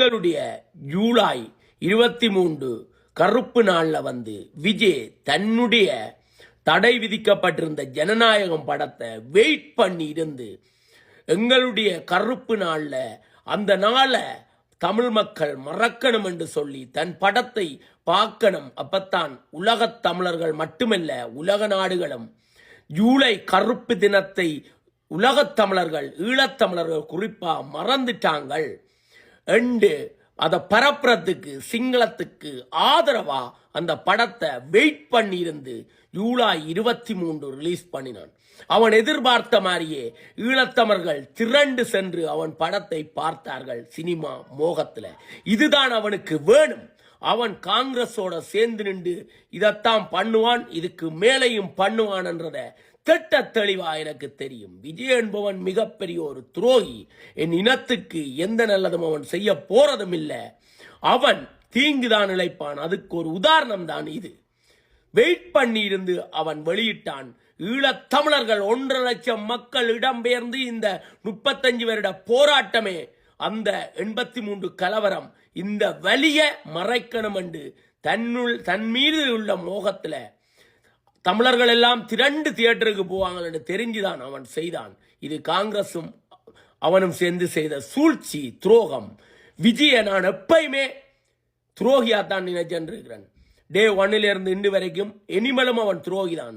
எங்களுடைய ஜூலை 23 கருப்பு நாள்ல விஜய் தன்னுடைய தடை விதிக்கப்பட்டிருந்த ஜனநாயகம் படத்தை வெயிட் பண்ணி இருந்து எங்களுடைய கருப்பு நாள்ல அந்த நாளை தமிழ் மக்கள் மறக்கணும் என்று சொல்லி தன் படத்தை பார்க்கணும். அப்பத்தான் உலகத் தமிழர்கள் மட்டுமல்ல உலக நாடுகளும் ஜூலை கருப்பு தினத்தை உலகத் தமிழர்கள் ஈழத்தமிழர்கள் குறிப்பா மறந்துட்டாங்கள் என்று அதை பரப்புறதுக்கு சிங்களத்துக்கு ஆதரவா அந்த படத்தை வெயிட் பண்ணி இருந்து ஜூலை 23 ரிலீஸ் பண்ணினான். அவன் எதிர்பார்த்த மாதிரியே ஈழத்தமிழர்கள் திரண்டு சென்று அவன் படத்தை பார்த்தார்கள் சினிமா மோகத்துல. இதுதான் அவனுக்கு வேணும். அவன் காங்கிரஸோட சேர்ந்து நின்று இதைத்தான் பண்ணுவான், இதுக்கு மேலையும் பண்ணுவான் என்றத திட்ட தெளிவா எனக்கு தெரியும். விஜய் என்பவன் மிகப்பெரிய ஒரு துரோகி. என் இனத்துக்கு எந்த நல்லதும் அவன் செய்ய போறதும் இல்லை. அவன் தீங்குதான் இழைப்பான். அதுக்கு ஒரு உதாரணம் தான் இது. வெயிட் பண்ணி இருந்து அவன் வெளியிட்டான். ஈழத்தமிழர்கள் 1.5 லட்சம் மக்கள் இடம்பெயர்ந்து இந்த 35 வருட போராட்டமே அந்த 83 கலவரம் இந்த வலிய மறைக்கணும் என்று தன் மீது உள்ள மோகத்துல தமிழர்கள் எல்லாம் திரண்டு தியேட்டருக்கு போவாங்க என்று தெரிஞ்சுதான் அவன் செய்தான். இது காங்கிரசும் அவனும் சேர்ந்து செய்த சூழ்ச்சி, துரோகம். விஜய நான் எப்பயுமே துரோகியா தான் நினைச்சிருக்கிறேன். டே 1 இருந்து இன்று வரைக்கும் இனிமேலும் அவன் துரோகிதான்.